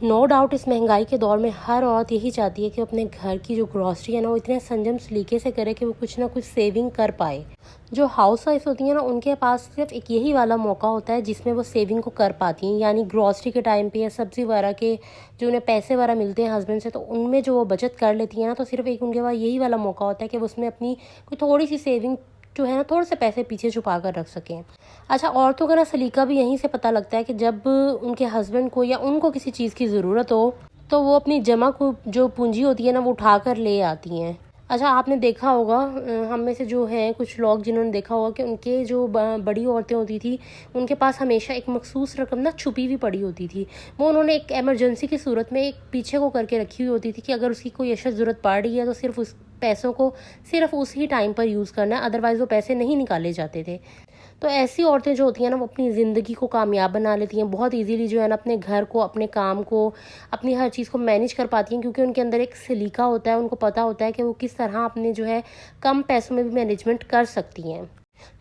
No doubt इस महंगाई के दौर में हर औरत यही चाहती है कि अपने घर की जो ग्रॉसरी है ना वो इतने संयम सलीके से करे कि वो कुछ ना कुछ सेविंग कर पाए। जो हाउस वाइफ होती है ना उनके पास सिर्फ एक यही वाला मौका होता है जिसमें वो सेविंग को कर पाती हैं, यानी ग्रॉसरी के टाइम पे या सब्जी वगैरह के जो उन्हें पैसे वगैरह मिलते हैं हस्बैंड से, तो उनमें जो वो बचत कर लेती है ना, तो सिर्फ एक उनके पास यही वाला मौका होता है कि वो उसमें अपनी कोई थोड़ी सी सेविंग जो है ना थोड़े से पैसे पीछे छुपा कर रख सकें। अच्छा, औरतों का ना सलीका भी यहीं से पता लगता है कि जब उनके हस्बैंड को या उनको किसी चीज़ की ज़रूरत हो तो वो अपनी जमा को जो पूंजी होती है ना वो उठा कर ले आती हैं। अच्छा, आपने देखा होगा हम में से जो हैं कुछ लोग जिन्होंने देखा होगा कि उनके जो बड़ी औरतें होती थी उनके पास हमेशा एक मखसूस रकम ना छुपी हुई पड़ी होती थी। वो उन्होंने एक इमरजेंसी की सूरत में एक पीछे को करके रखी हुई होती थी कि अगर उसकी कोई अशद ज़रूरत पड़ रही है तो सिर्फ उस पैसों को सिर्फ उसी टाइम पर यूज़ करना है, अदरवाइज़ वो पैसे नहीं निकाले जाते थे। तो ऐसी औरतें जो होती हैं ना वो अपनी ज़िंदगी को कामयाब बना लेती हैं, बहुत इजीली जो है ना अपने घर को, अपने काम को, अपनी हर चीज़ को मैनेज कर पाती हैं, क्योंकि उनके अंदर एक सलीका होता है। उनको पता होता है कि वो किस तरह अपने जो है कम पैसों में भी मैनेजमेंट कर सकती हैं,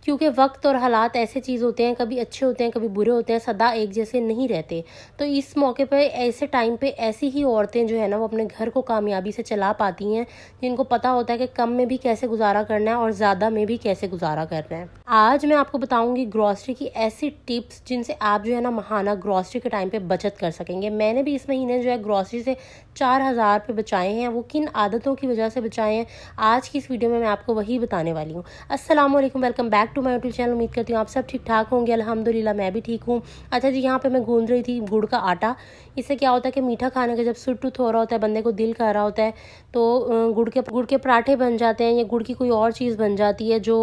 क्योंकि वक्त और हालात ऐसे चीज़ होते हैं, कभी अच्छे होते हैं कभी बुरे होते हैं, सदा एक जैसे नहीं रहते। तो इस मौके पर ऐसे टाइम पे ऐसी ही औरतें जो है ना वो अपने घर को कामयाबी से चला पाती हैं, जिनको पता होता है कि कम में भी कैसे गुजारा करना है और ज़्यादा में भी कैसे गुजारा करना है। आज मैं आपको बताऊंगी ग्रॉसरी की ऐसी टिप्स जिनसे आप जो है ना महाना ग्रॉसरी के टाइम पे बचत कर सकेंगे। मैंने भी इस महीने जो है ग्रॉसरी से 4,000 रुपये बचाए हैं। वो किन आदतों की वजह से बचाए हैं, आज की इस वीडियो में मैं आपको वही बताने वाली हूँ। अस्सलाम वालेकुम, welcome back to my YouTube channel. उम्मीद करती हूँ आप सब ठीक ठाक होंगे। अल्हम्दुलिल्लाह मैं भी ठीक हूँ। अच्छा जी, यहाँ पे मैं गूंद रही थी गुड़ का आटा। इससे क्या होता है कि मीठा खाने का जब सुर टूथ हो रहा होता है, बंदे को दिल कर रहा होता है, तो गुड़ के पराठे बन जाते हैं या गुड़ की कोई और चीज़ बन जाती है जो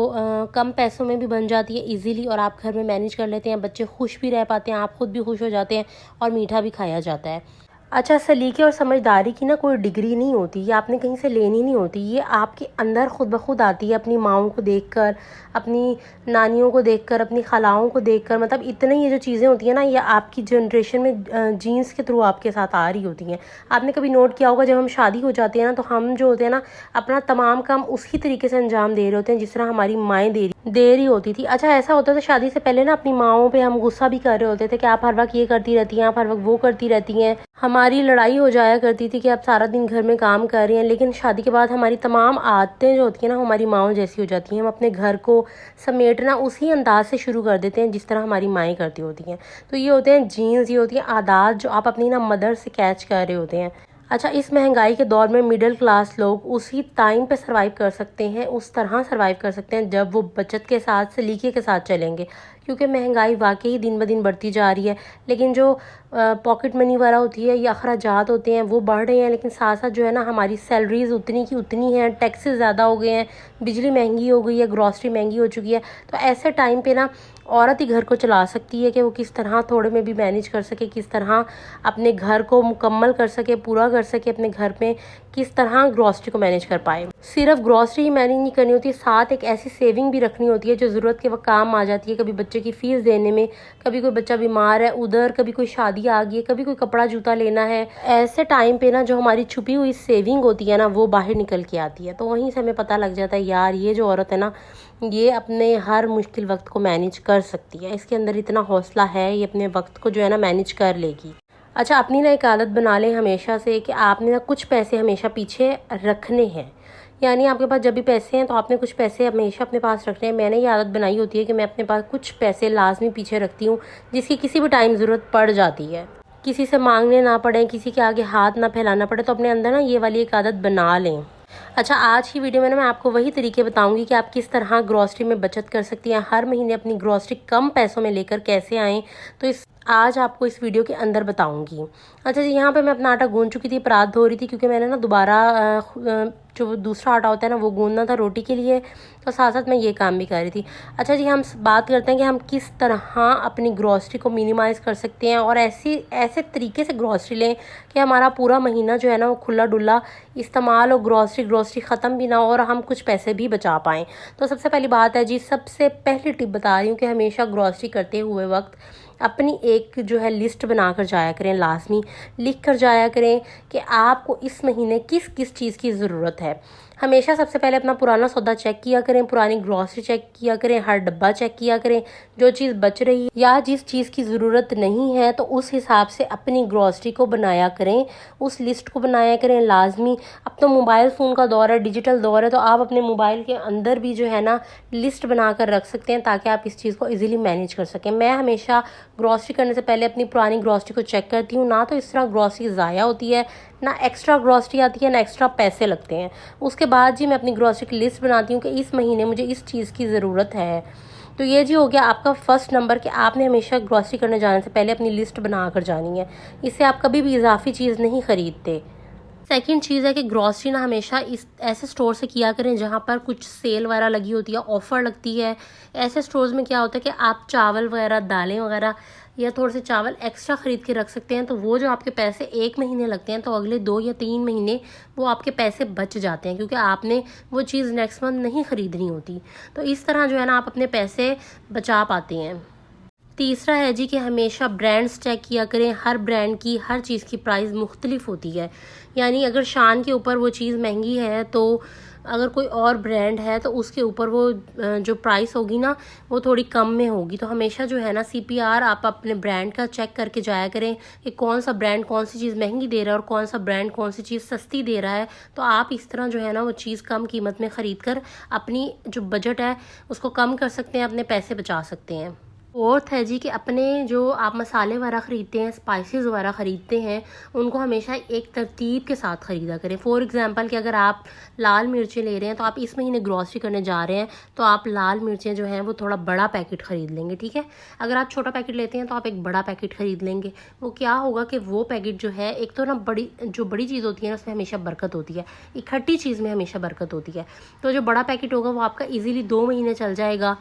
कम पैसों में भी बन जाती है ईजिली, और आप घर में मैनेज कर लेते हैं। बच्चे खुश भी रह पाते हैं, आप खुद भी खुश हो जाते हैं और मीठा भी खाया जाता है। अच्छा, सलीके और समझदारी की ना कोई डिग्री नहीं होती, ये आपने कहीं से लेनी नहीं होती, ये आपके अंदर खुद ब खुद आती है। अपनी माओं को देखकर, अपनी नानियों को देखकर, अपनी खालाओं को देखकर, मतलब इतनी ये जो चीज़ें होती हैं ना ये आपकी जनरेशन में जीन्स के थ्रू आपके साथ आ रही होती हैं। आपने कभी नोट किया होगा जब हम शादी हो जाते हैं ना तो हम जो होते हैं ना अपना तमाम काम उसी तरीके से अंजाम दे रहे होते हैं जिस तरह हमारी माएँ दे रही होती थी। अच्छा, ऐसा होता था शादी से पहले ना अपनी माओं पे हम गुस्सा भी कर रहे होते थे कि आप हर वक्त ये करती रहती हैं, आप हर वक्त वो करती रहती हैं। हमारी लड़ाई हो जाया करती थी कि आप सारा दिन घर में काम कर रही हैं। लेकिन शादी के बाद हमारी तमाम आदतें जो होती हैं ना हमारी माओं जैसी हो जाती हैं। हम अपने घर को समेटना उसी अंदाज से शुरू कर देते हैं जिस तरह हमारी माएँ करती होती हैं। तो ये होते हैं जीन्स, ये होती हैं आदत जो आप अपनी ना मदर से कैच कर रहे होते हैं। अच्छा, इस महंगाई के दौर में मिडिल क्लास लोग उसी टाइम पे सरवाइव कर सकते हैं, उस तरह सरवाइव कर सकते हैं जब वो बचत के साथ सलीके के साथ चलेंगे, क्योंकि महंगाई वाकई दिन ब दिन बढ़ती जा रही है। लेकिन जो पॉकेट मनी वगैरह होती है या अखराजात होते हैं वो बढ़ रहे हैं, लेकिन साथ साथ जो है ना हमारी सैलरीज उतनी की उतनी हैं, टैक्सेस ज़्यादा हो गए हैं, बिजली महंगी हो गई है, ग्रॉसरी महंगी हो चुकी है। तो ऐसे टाइम पे ना औरत ही घर को चला सकती है कि वो किस तरह थोड़े में भी मैनेज कर सके, किस तरह अपने घर को मुकम्मल कर सके, पूरा कर सके, अपने घर में किस तरह ग्रॉसरी को मैनेज कर पाए। सिर्फ ग्रॉसरी ही मैनेज नहीं करनी होती, साथ एक ऐसी सेविंग भी रखनी होती है जो ज़रूरत के वक्त काम आ जाती है। कभी बच्चे की फ़ीस देने में, कभी कोई बच्चा बीमार है उधर, कभी कोई शादी आ गई है, कभी कोई कपड़ा जूता लेना है। ऐसे टाइम पे ना जो हमारी छुपी हुई सेविंग होती है ना वो बाहर निकल के आती है। तो वहीं से हमें पता लग जाता है यार ये जो औरत है ना ये अपने हर मुश्किल वक्त को मैनेज कर सकती है, इसके अंदर इतना हौसला है, ये अपने वक्त को जो है ना मैनेज कर लेगी। अच्छा, अपनी ना एक आदत बना लें हमेशा से कि आपने ना कुछ पैसे हमेशा पीछे रखने हैं, यानी आपके पास जब भी पैसे हैं तो आपने कुछ पैसे हमेशा अपने पास रखने हैं। मैंने ये आदत बनाई होती है कि मैं अपने पास कुछ पैसे लाजमी पीछे रखती हूँ जिसकी किसी भी टाइम ज़रूरत पड़ जाती है, किसी से मांगने ना पड़े, किसी के आगे हाथ ना फैलाना पड़े। तो अपने अंदर ना ये वाली एक आदत बना लें। अच्छा, आज की वीडियो में ना मैं आपको वही तरीके बताऊंगी कि आप किस तरह ग्रॉसरी में बचत कर सकती हैं, हर महीने अपनी ग्रॉसरी कम पैसों में लेकर कैसे आएँ। तो आज आपको इस वीडियो के अंदर बताऊंगी। अच्छा जी, यहाँ पे मैं अपना आटा गूंद चुकी थी, परात धो रही थी क्योंकि मैंने ना दोबारा जो दूसरा आटा होता है ना वो गूंदना था रोटी के लिए, तो साथ साथ मैं ये काम भी कर रही थी। अच्छा जी, हम बात करते हैं कि हम किस तरह अपनी ग्रॉसरी को मिनिमाइज़ कर सकते हैं और ऐसे तरीके से ग्रॉसरी लें कि हमारा पूरा महीना जो है ना वो खुला डुला इस्तेमाल और ग्रॉसरी ख़त्म भी ना हो और हम कुछ पैसे भी बचा पाएँ। तो सबसे पहली बात है जी, सबसे पहली टिप बता रही हूँ कि हमेशा ग्रॉसरी करते हुए वक्त अपनी एक जो है लिस्ट बना कर जाया करें, लाजमी लिख कर जाया करें कि आपको इस महीने किस किस चीज़ की ज़रूरत है। हमेशा सबसे पहले अपना पुराना सौदा चेक किया करें, पुरानी ग्रॉसरी चेक किया करें, हर डब्बा चेक किया करें। जो चीज़ बच रही है या जिस चीज़ की ज़रूरत नहीं है तो उस हिसाब से अपनी ग्रॉसरी को बनाया करें, उस लिस्ट को बनाया करें लाजमी। अब तो मोबाइल फ़ोन का दौर है, डिजिटल दौर है, तो आप अपने मोबाइल के अंदर भी जो है ना लिस्ट बना कर रख सकते हैं ताकि आप इस चीज़ को ईजिली मैनेज कर सकें। मैं हमेशा ग्रॉसरी करने से पहले अपनी पुरानी ग्रॉसरी को चेक करती हूँ, ना तो इस तरह ग्रॉसरी ज़ाया होती है, ना एक्स्ट्रा ग्रॉसरी आती है, ना एक्स्ट्रा पैसे लगते हैं। उसके बाद जी मैं अपनी ग्रॉसरी की लिस्ट बनाती हूँ कि इस महीने मुझे इस चीज़ की ज़रूरत है। तो ये जी हो गया आपका फर्स्ट नंबर कि आपने हमेशा ग्रॉसरी करने जाने से पहले अपनी लिस्ट बना कर जानी है। इससे आप कभी भी इजाफी चीज़ नहीं खरीदते। सेकंड चीज़ है कि ग्रॉसरी ना हमेशा इस ऐसे स्टोर से किया करें जहाँ पर कुछ सेल वगैरह लगी होती है, ऑफ़र लगती है। ऐसे स्टोर्स में क्या होता है कि आप चावल वगैरह, दालें वगैरह या थोड़े से चावल एक्स्ट्रा ख़रीद के रख सकते हैं, तो वो जो आपके पैसे 1 महीने लगते हैं तो अगले 2 या 3 महीने वो आपके पैसे बच जाते हैं, क्योंकि आपने वो चीज़ नेक्स्ट मंथ नहीं ख़रीदनी होती। तो इस तरह जो है ना आप अपने पैसे बचा पाते हैं। तीसरा है जी कि हमेशा ब्रांड्स चेक किया करें। हर ब्रांड की हर चीज़ की प्राइस मुख्तलिफ होती है, यानी अगर शान के ऊपर वो चीज़ महंगी है तो अगर कोई और ब्रांड है तो उसके ऊपर वो जो प्राइस होगी ना वो थोड़ी कम में होगी। तो हमेशा जो है ना CPR आप अपने ब्रांड का चेक करके जाया करें कि कौन सा ब्रांड कौन सी चीज़ महंगी दे रहा है और कौन सा ब्रांड कौन सी चीज़ सस्ती दे रहा है। तो आप इस तरह जो है ना वो चीज़ कम कीमत में ख़रीद कर अपनी जो बजट है उसको कम कर सकते हैं, अपने पैसे बचा सकते हैं। फोर्थ है जी कि अपने जो आप मसाले वगैरह ख़रीदते हैं, स्पाइसेस वगैरह ख़रीदते हैं, उनको हमेशा एक तरतीब के साथ ख़रीदा करें। फॉर एग्ज़ाम्पल कि अगर आप लाल मिर्चें ले रहे हैं तो आप इस महीने ग्रॉसरी करने जा रहे हैं तो आप लाल मिर्चें जो हैं वो थोड़ा बड़ा पैकेट ख़रीद लेंगे, ठीक है। अगर आप छोटा पैकेट लेते हैं तो आप एक बड़ा पैकेट ख़रीद लेंगे। वो क्या होगा कि वो पैकेट जो है, एक तो ना बड़ी चीज़ होती है ना उसमें हमेशा बरकत होती है, इकट्ठी चीज़ में हमेशा बरकत होती है। तो जो बड़ा पैकेट होगा वो आपका ईज़िली 2 महीने चल जाएगा।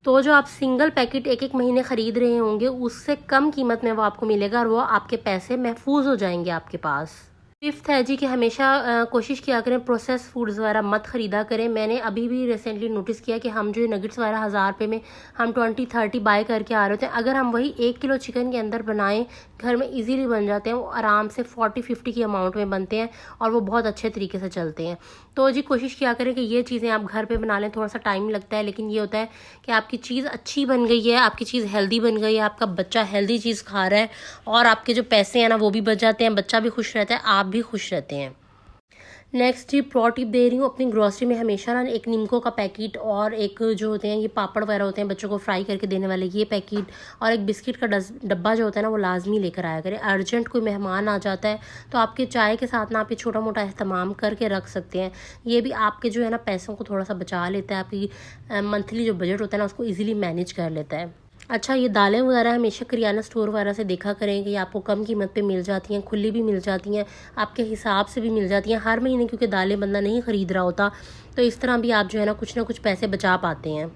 तो जो आप सिंगल पैकेट एक महीने ख़रीद रहे होंगे उससे कम कीमत में वो आपको मिलेगा और वो आपके पैसे महफूज हो जाएंगे आपके पास। फिफ्थ है जी कि हमेशा कोशिश किया करें प्रोसेस फूड्स वगैरह मत ख़रीदा करें। मैंने अभी भी रिसेंटली नोटिस किया कि हम जो नगेट्स वगैरह 1000 रुपये में हम 20-30 बाय करके आ रहे होते हैं, अगर हम वही 1 किलो चिकन के अंदर बनाएं, घर में इजीली बन जाते हैं। वो आराम से 40-50 की अमाउंट में बनते हैं और वो बहुत अच्छे तरीके से चलते हैं। तो जी कोशिश किया करें कि ये चीज़ें आप घर पे बना लें। थोड़ा सा टाइम लगता है लेकिन ये होता है कि आपकी चीज़ अच्छी बन गई है, आपकी चीज़ हेल्दी बन गई है, आपका बच्चा हेल्दी चीज़ खा रहा है और आपके जो पैसे हैं ना वो भी बच जाते हैं, बच्चा भी खुश रहता है, आप भी खुश रहते हैं। नेक्स्ट जी प्रो टिप दे रही हूँ, अपनी ग्रॉसरी में हमेशा ना एक नीमको का पैकेट और एक जो होते हैं ये पापड़ वगैरह होते हैं बच्चों को फ्राई करके देने वाले, ये पैकेट और एक बिस्किट का डब्बा जो होता है ना वो लाजमी लेकर आया करें। अर्जेंट कोई मेहमान आ जाता है तो आपके चाय के साथ ना आप ये छोटा मोटा इस्तेमाल करके रख सकते हैं। ये भी आपके जो है ना पैसों को थोड़ा सा बचा लेता है, आपकी मंथली जो बजट होता है ना उसको ईजिली मैनेज कर लेता है। अच्छा, ये दालें वगैरह हमेशा करियाना स्टोर वगैरह से देखा करें कि आपको कम कीमत पे मिल जाती हैं, खुली भी मिल जाती हैं, आपके हिसाब से भी मिल जाती हैं हर महीने, क्योंकि दालें बंदा नहीं ख़रीद रहा होता। तो इस तरह भी आप जो है ना कुछ पैसे बचा पाते हैं।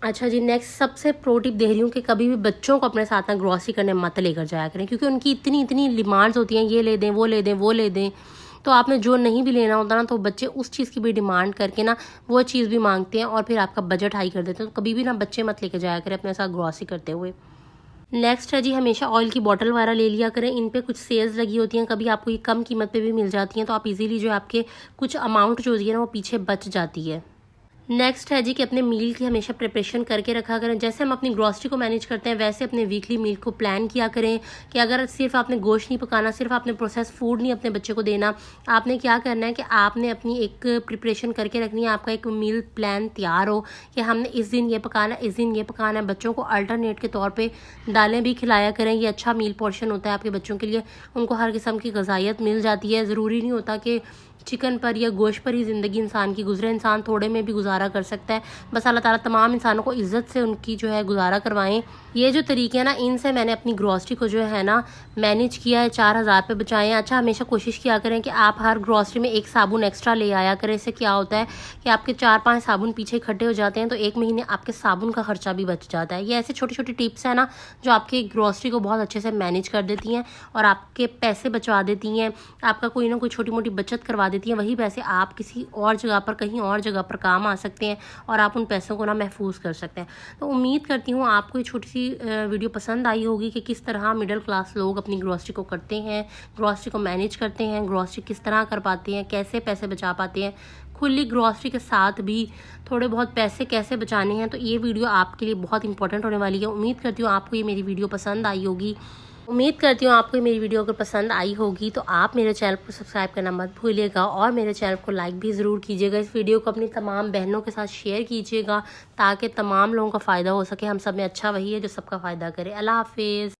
अच्छा जी, नेक्स्ट सबसे प्रो टिप दे रही हूँ कि कभी भी बच्चों को अपने साथ ना ग्रॉसरी करने मत लेकर जाया करें, क्योंकि उनकी इतनी डिमांड्स होती हैं, ये ले दें, वो ले दें, वो ले दें। तो आपने जो नहीं भी लेना होता ना तो बच्चे उस चीज़ की भी डिमांड करके ना वो चीज़ भी मांगते हैं और फिर आपका बजट हाई कर देते हैं। तो कभी भी ना बच्चे मत लेके जाया करें अपने साथ ग्रॉसरी करते हुए। नेक्स्ट है जी, हमेशा ऑयल की बॉटल वगैरह ले लिया करें। इन पे कुछ सेल्स लगी होती हैं, कभी आपको ये कम कीमत पे भी मिल जाती हैं, तो आप इजीली जो आपके कुछ अमाउंट जो होती है ना वो पीछे बच जाती है। नेक्स्ट है जी कि अपने मील की हमेशा प्रिपरेशन करके रखा करें। जैसे हम अपनी ग्रॉसरी को मैनेज करते हैं वैसे अपने वीकली मील को प्लान किया करें कि अगर सिर्फ आपने गोश्त नहीं पकाना, सिर्फ आपने प्रोसेस फूड नहीं अपने बच्चे को देना, आपने क्या करना है कि आपने अपनी एक प्रिपरेशन करके रखनी है। आपका एक मील प्लान तैयार हो कि हमने इस दिन ये पकाना, इस दिन ये पकाना है। बच्चों को अल्टरनेट के तौर पर दालें भी खिलाया करें, ये अच्छा मील पोर्शन होता है आपके बच्चों के लिए। उनको हर किस्म की ग़िज़ाइयत मिल जाती है। ज़रूरी नहीं होता कि चिकन पर या गोश्त पर ही ज़िंदगी इंसान की गुजरे, इंसान थोड़े में भी गुजारा कर सकता है। बस अल्लाह ताला तमाम इंसानों को इज़्ज़त से उनकी जो है गुजारा करवाएं। ये जो तरीके हैं ना इनसे मैंने अपनी ग्रॉसरी को जो है ना मैनेज किया है, 4000 पे बचाए हैं। अच्छा, हमेशा कोशिश किया करें कि आप हर ग्रॉसरी में एक साबुन एक्स्ट्रा ले आया करें। इससे क्या होता है कि आपके 4-5 साबुन पीछे इकट्ठे हो जाते हैं तो 1 महीने आपके साबुन का खर्चा भी बच जाता है। ये ऐसे छोटी छोटी टिप्स हैं ना जो आपकी ग्रॉसरी को बहुत अच्छे से मैनेज कर देती हैं और आपके पैसे बचवा देती हैं, आपका कोई ना कोई छोटी मोटी बचत करवा देती हैं। वही पैसे आप किसी और जगह पर, कहीं और जगह पर काम आ सकते हैं और आप उन पैसों को ना महफूज कर सकते हैं। तो उम्मीद करती हूँ आपको ये छोटी सी वीडियो पसंद आई होगी कि किस तरह मिडिल क्लास लोग अपनी ग्रॉसरी को करते हैं, ग्रॉसरी को मैनेज करते हैं, ग्रॉसरी किस तरह कर पाते हैं, कैसे पैसे बचा पाते हैं। फुल्ली ग्रॉसरी के साथ भी थोड़े बहुत पैसे कैसे बचाने हैं, तो ये वीडियो आपके लिए बहुत इंपॉर्टेंट होने वाली है। उम्मीद करती हूँ आपको ये मेरी वीडियो पसंद आई होगी। मेरी वीडियो अगर पसंद आई होगी तो आप मेरे चैनल को सब्सक्राइब करना मत भूलिएगा और मेरे चैनल को लाइक भी ज़रूर कीजिएगा। इस वीडियो को अपनी तमाम बहनों के साथ शेयर कीजिएगा ताकि तमाम लोगों का फ़ायदा हो सके। हम सब में अच्छा वही है जो सबका फ़ायदा करे। अल्लाह हाफिज़।